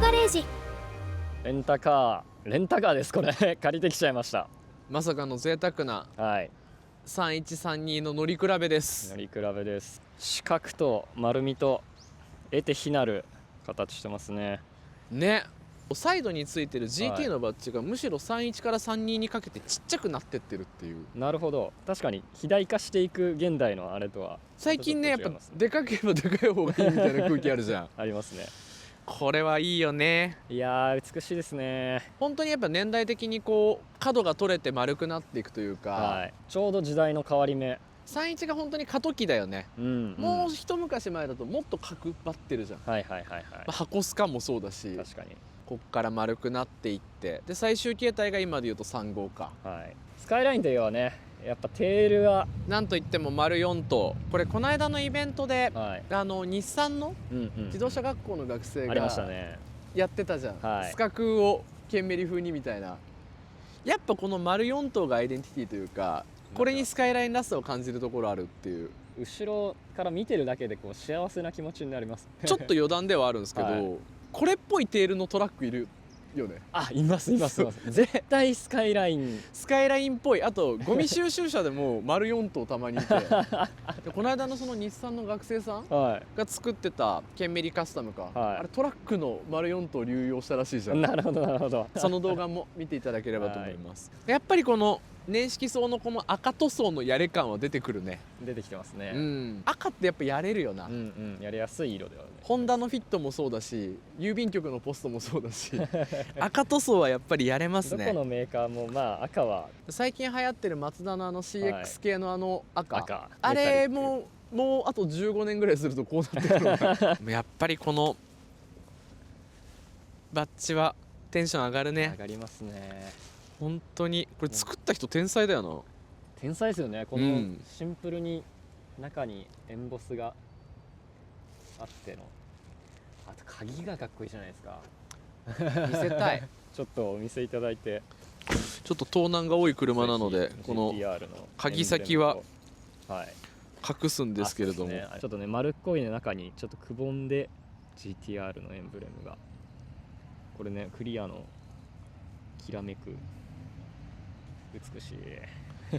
ガレージ。レンタカーですこれ借りてきちゃいました。まさかの贅沢なはい3132の乗り比べです。乗り比べです。四角と丸みと得て非なる形してますね。ね、サイドについてる GT のバッジがむしろ31から32にかけてちっちゃくなってってるっていう。なるほど、確かに肥大化していく現代のあれとは最近ねやっぱちょっと違いますねでかければでかい方がいいみたいな空気あるじゃんありますね。これはいいよね。いやー美しいですね。本当にやっぱ年代的にこう角が取れて丸くなっていくというか、はい、ちょうど時代の変わり目。31が本当に過渡期だよね、もう一昔前だともっと角張ってるじゃん、はいはいはいはい、箱スカもそうだし、確かにこっから丸くなっていって、で最終形態が今でいうと3号か。はい、スカイラインといえばねやっぱテールがなんといっても丸4灯、これこの間のイベントで、はい、日産の自動車学校の学生ありましたがね。やってたじゃん、はい、スカクをケンメリ風にみたいな。やっぱこの丸4灯がアイデンティティというか、これにスカイラインらしさを感じるところあるっていう。後ろから見てるだけでこう幸せな気持ちになりますちょっと余談ではあるんですけど、はい、これっぽいテールのトラックいるよね。あ、います絶対スカイラインっぽい。あとゴミ収集車でも丸4灯たまにいてでこの間のその日産の学生さんが作ってたケンメリカスタムか、はい、あれトラックの丸4灯流用したらしいじゃん。なるほどなるほどその動画も見ていただければと思います、はい、やっぱりこの年式層のこの赤塗装のやれ感は出てくるね。出てきてますね、赤ってやっぱやれるよな、やりやすい色だよね。ホンダのフィットもそうだし、郵便局のポストもそうだし赤塗装はやっぱりやれますね。どこのメーカーもまあ赤は。最近流行ってるマツダのCX 系の赤、あれれもうあと15年ぐらいするとこうなってくるのやっぱりこのバッジはテンション上がるね。上がりますね。本当にこれ作った人天才だよな。天才ですよね。このシンプルに中にエンボスがあっての、あと鍵がかっこいいじゃないですか。見せたいちょっとお見せいただいて。ちょっと盗難が多い車なのでこの鍵先は隠すんですけれども、ちょっとね丸っこい中にちょっとくぼんで GTR のエンブレムが、これねクリアのきらめく美しい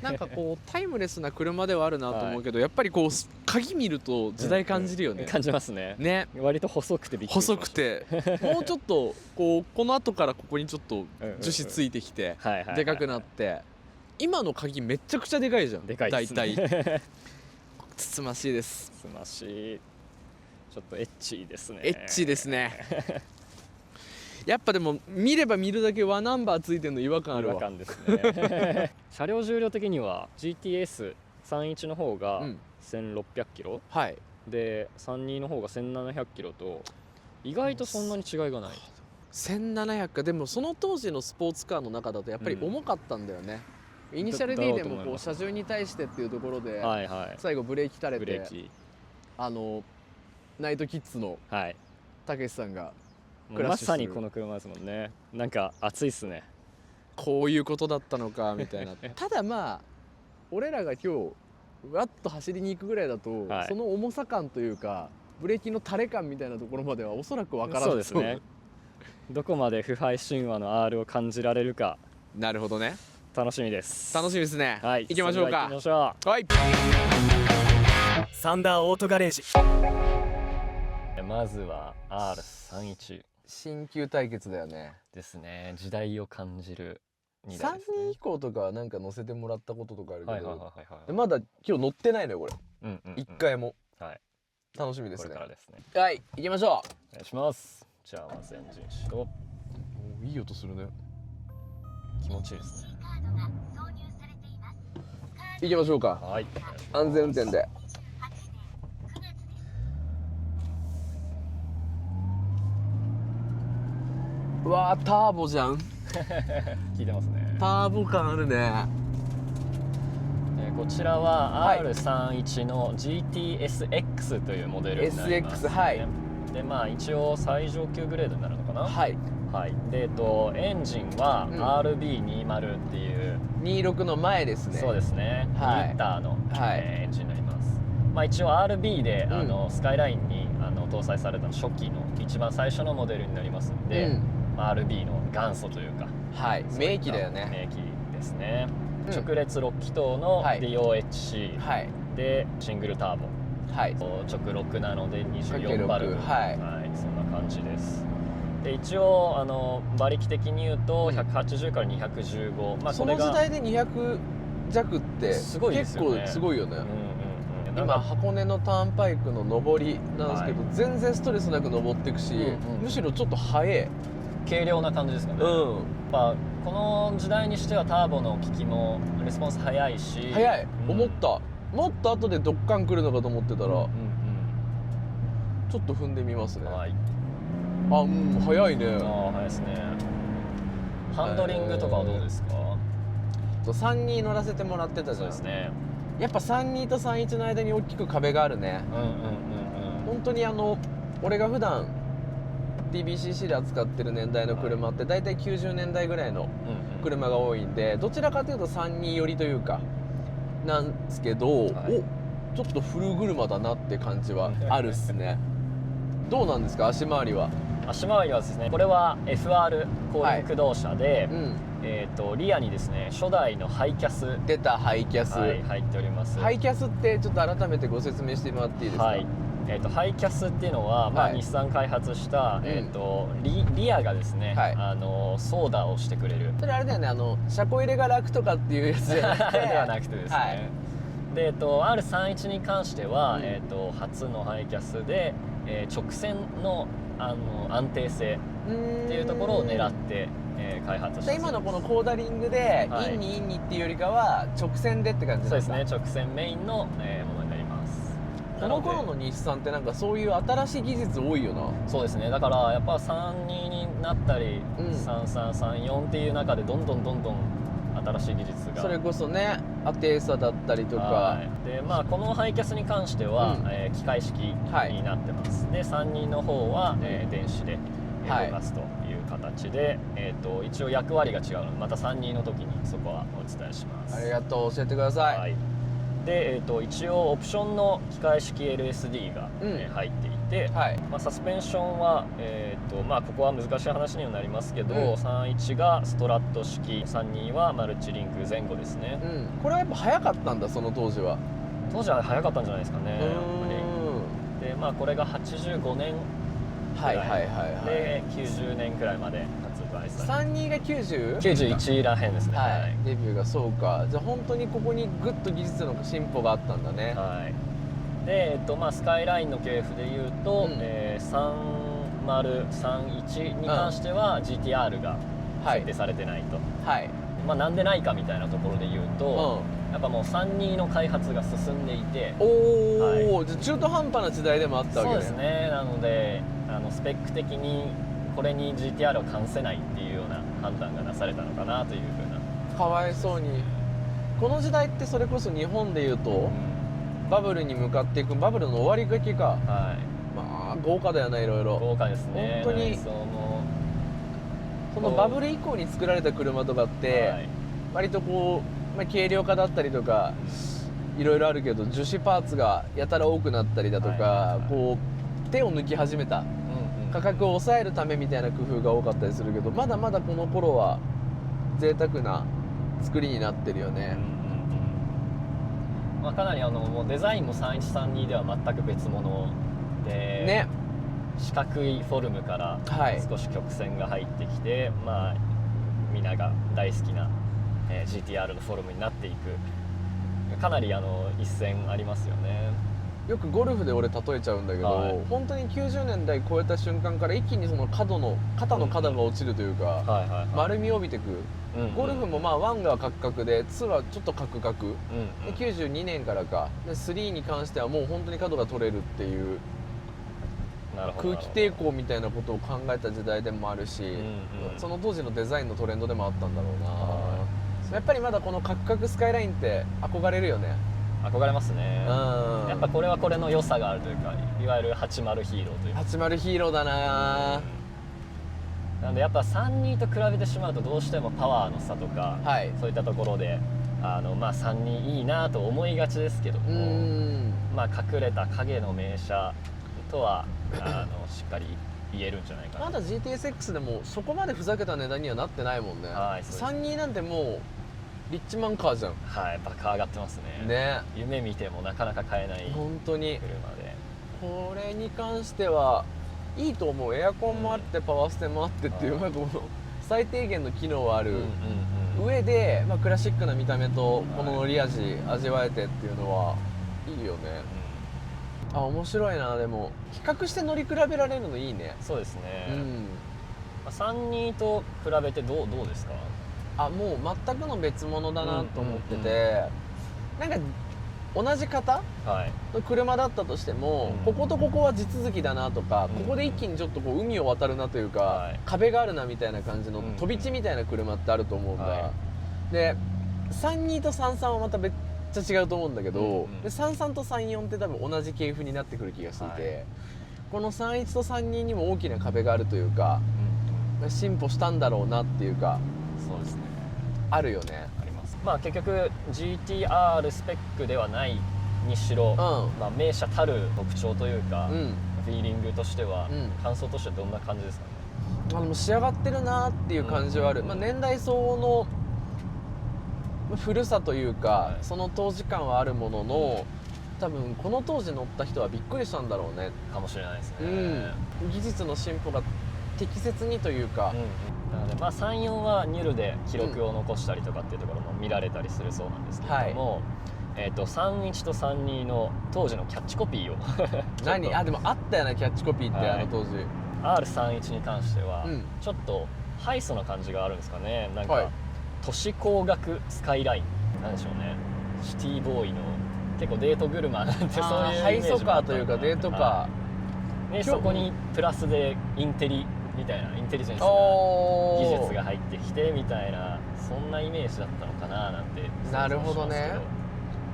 なんかこうタイムレスな車ではあるなと思うけど、やっぱりこう鍵見ると時代感じるよね、感じますね。割と細くてびっくりしました。細くてもうちょっとこの後からここにちょっと樹脂ついてきてでかくなって、今の鍵めちゃくちゃでかいじゃん。でかいですね。大体つつましいです。つつましい。ちょっとエッチですね。エッチですねやっぱでも見れば見るだけ和ナンバーついてるの違和感あるわ。違和感ですね車両重量的には GTS31 の方が1600キロ、はい、で32の方が1700キロと意外とそんなに違いがない。1700か。でもその当時のスポーツカーの中だとやっぱり重かったんだよね、イニシャル D でもこう車重に対してっていうところで最後ブレーキ垂れて、ナイトキッズのたけしさんがまさにこの車ですもんね。なんか熱いっすね。こういうことだったのかみたいなただまあ俺らが今日わっと走りに行くぐらいだと、その重さ感というかブレーキの垂れ感みたいなところまではおそらく分からない。そうですねどこまで腐敗神話の R を感じられるか。なるほどね、楽しみです。楽しみですね。はい、行きましょうか。はい、サンダーオートガレージ。まずは R31、新旧対決だよね。ですね。時代を感じる2台ですね。3人以降とかなんか乗せてもらったこととかあるけど、まだ今日乗ってないのよこれ、1回も。楽しみですね。これからですね。はい、行きましょう。お願いします。じゃあまずエンジン始動。いい音するね。気持ちいいですね。行きましょうか。はい、安全運転で。うわー、ターボじゃん聞いてますね。ターボ感あるね。こちらは R31 の GTSX というモデルになります、ね。SX、はい。でまあ一応最上級グレードになるのかな。はいはい。でエンジンは RB20 っていう26の前ですね。そうですね、はい、2リッターの、エンジンになります。まあ一応 RB で、スカイラインに搭載された初期の一番最初のモデルになりますんで、RB の元祖というか、はい、名機だよね。名機ですね。直列6気筒の DOHC でシングルターボ、直6なので24バルブ、そんな感じです。で一応馬力的に言うと180から215、その時代で200弱って結構すごいよね。今箱根のターンパイクの上りなんですけど、全然ストレスなく上っていくし、むしろちょっと速い軽量な感じですかね。この時代にしてはターボの効きもレスポンス速いし、速い、思った。もっと後でドッカン来るのかと思ってたら、ちょっと踏んでみますね。速いね。速いですね。ハンドリングとかはどうですか？32乗らせてもらってたじゃん。そうですね。やっぱ32と31の間に大きく壁があるね。本当に俺が普段 TBCC で扱ってる年代の車って大体90年代ぐらいの車が多いんで、どちらかというと32寄りというかなんですけど、ちょっとフル車だなって感じはあるっすね。どうなんですか、足回りは？足回りはですね、これは FR 後輪駆動車で、リアにですね初代のハイキャス、出たハイキャス、入っております。ハイキャスってちょっと改めてご説明してもらっていいですか？ハイキャスっていうのは、日産開発した、リアがですね、ソーダをしてくれる。それあれだよね、車庫入れが楽とかっていうやつじゃなくてではなくてですね、で、R31 に関しては、初のハイキャスで、直線の、安定性っていうところを狙って、開発した。今のこのコーダリングで、インにっていうよりかは直線でって感じなんですか？そうですね、直線メインの、ものになります。この頃の日産ってなんかそういう新しい技術多いよな。そうですね、だからやっぱ32になったり、3334っていう中でどんどん新しい技術が、それこそね、アテーサだったりとかで、このハイキャスに関しては、機械式になってます。で32の方は、電子で動かすという形で、一応役割が違うので、また32の時にそこはお伝えします。ありがとう、教えてください。で、一応オプションの機械式 LSD が、入っていて、サスペンションは、ここは難しい話にはなりますけど、31がストラット式、32はマルチリンク前後ですね。これはやっぱ早かったんだ、その当時は。当時は早かったんじゃないですかね。で、これが85年で90年くらいまで発売されて、32が91らへんですね。デビューが。そうか、じゃあ本当にここにグッと技術の進歩があったんだね。で、スカイラインの系譜でいうと、3031に関しては GTR が設定されてないと。なんでないかみたいなところで言うと、やっぱもう32の開発が進んでいて、じゃあ中途半端な時代でもあったわけね。そうですね。なのでスペック的にこれに GTR を冠せないっていうような判断がなされたのかなというふうな。かわいそうに。この時代ってそれこそ日本でいうと、バブルに向かっていく、バブルの終わりがけか。豪華だよね、いろいろ。豪華ですね。本当にそのバブル以降に作られた車とかって、割とこう、軽量化だったりとかいろいろあるけど、樹脂パーツがやたら多くなったりだとか、こう手を抜き始めた、価格を抑えるためみたいな工夫が多かったりするけど、まだまだこの頃は贅沢な作りになってるよね。かなりもうデザインも3132では全く別物で、ね、四角いフォルムから少し曲線が入ってきて、みんなが大好きな、GTR のフォルムになっていく、かなり一線ありますよね。よくゴルフで俺例えちゃうんだけど、本当に90年代超えた瞬間から一気にその肩の角が落ちるというか、丸みを帯びてく。ゴルフも1がカクカクで2はちょっとカクカク、で92年からかで3に関してはもう本当に角が取れるっていう空気抵抗みたいなことを考えた時代でもあるし、その当時のデザインのトレンドでもあったんだろうな。やっぱりまだこのカクカクスカイラインって憧れるよね。憧れますね。やっぱこれはこれの良さがあるというか、いわゆる80ヒーローというか。80ヒーローだな。なのでやっぱ32と比べてしまうとどうしてもパワーの差とか、そういったところで32いいなと思いがちですけども、隠れた影の名車とはしっかり言えるんじゃないかな。まだ GTSX でもそこまでふざけた値段にはなってないもんね。はいそうです32なんてもうリッチマンカーじゃん。はい、バカ上がってますね。ね、夢見てもなかなか買えない本当に車で。これに関してはいいと思う。エアコンもあってパワーステもあってっていう、うんまあこの最低限の機能はある、うんうんうん、上で、まあ、クラシックな見た目とこの乗り味味わえてっていうのはいいよね。あ、面白いな。でも比較して乗り比べられるのいいね。そうですね、うんまあ、32と比べてどうですか？あ、もう全くの別物だなと思ってて、うんうんなんか同じ型はいの車だったとしても、うんこことここは地続きだなとか、うんここで一気にちょっとこう海を渡るなというか、はい壁があるなみたいな感じのうん飛び地みたいな車ってあると思うんだ、はで32と33はまためっちゃ違うと思うんだけど、うんうんで33と34って多分同じ系譜になってくる気がしていて、はいこの31と32にも大きな壁があるというか、進歩したんだろうなっていうかそうですね、あるよね。あります。まあ結局 GTR スペックではないにしろ、まあ、名車たる特徴というか、うんフィーリングとしては、うん感想としてはどんな感じですかね？でも仕上がってるなっていう感じはある、うんまあ、年代相応の古さというか、はいその当時感はあるものの、多分この当時乗った人はびっくりしたんだろうね、かもしれないですね。技術の進歩が適切にというか、なのでまあ34はニュルで記録を残したりとかっていうところも見られたりするそうなんですけれども、31と32の当時のキャッチコピーを何あでもあったよねキャッチコピーって、はいあの当時 R31 に関しては、うんちょっとハイソな感じがあるんですかね。なんか、はい都市工学スカイラインなんでしょうね。シティボーイの結構デート車なんてそういうイメハイージソカーともあったのかないうかデートカはー、いでそこにプラスでインテリみたいなインテリジェンスなおー技術が入ってきてみたいな、そんなイメージだったのかななんてなるほどね想像し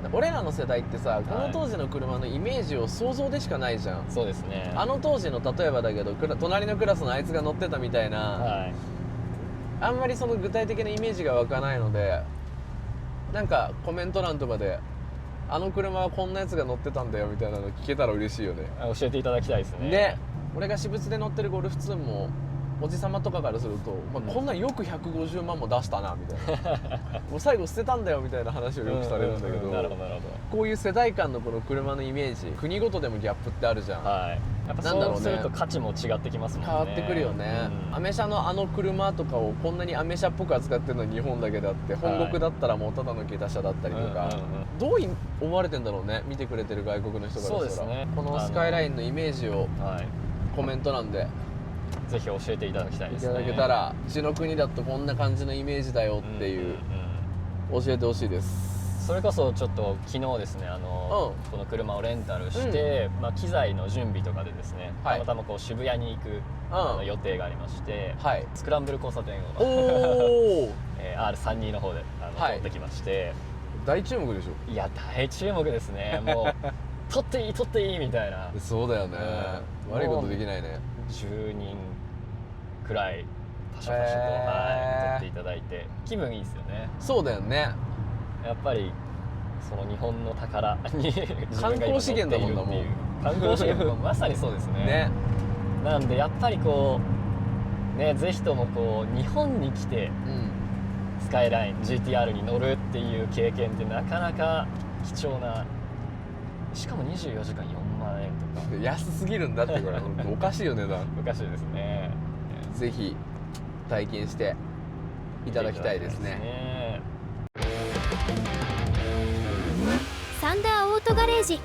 ます俺らの世代ってさ、この当時の車のイメージを想像でしかないじゃん。けどそうですね。あの当時の例えばだけど隣のクラスのあいつが乗ってたみたいな、はいあんまりその具体的なイメージが湧かないので、なんかコメント欄とかであの車はこんなやつが乗ってたんだよみたいなの聞けたら嬉しいよね。教えていただきたいですね。ね、俺が私物で乗ってるゴルフ2もおじさまとかからすると、まあ、こんなんよく150万も出したなみたいなもう最後捨てたんだよみたいな話をよくされるんだけど、なるほどなるほこういう世代間のこの車のイメージ、国ごとでもギャップってあるじゃん、ど。はい。やっぱなんだろうねそうすると価値も違ってきますもんね。変わってくるよね、うんアメ車のあの車とかをこんなにアメ車っぽく扱ってるのは日本だけであって、本国だったらもうただの下駄車だったりとか、どう思われてんだろうね、見てくれてる外国の人からしたら。そうですねこのスカイラインのイメージをはい。コメント欄でぜひ教えていただきたいですね。いただけたら、うちの国だとこんな感じのイメージだよっていう、教えてほしいです。それこそちょっと昨日ですね、この車をレンタルして、まあ、機材の準備とかでですね、はいたまたまこう渋谷に行く、予定がありまして、はい。スクランブル交差点おを、おR32 の方ではい通ってきまして、大注目でしょ。いや大注目ですね。もう撮っていい撮っていいみたいな、そうだよね、悪いことできないね。10人くらいパシャパシャと、撮っていただいて気分いいですよね。そうだよね。やっぱりその日本の宝に観光資源だもんな、もう。観光資源もまさにそうですね。ね。なんでやっぱりこうね、ぜひともこう日本に来てうん。スカイライン GTR に乗るっていう経験ってなかなか貴重な、しかも24時間4万円とか安すぎるんだってこれおかしいよ値段。おかしいですね。ぜひ体験していただきたいですね。サンダーオートガレージ。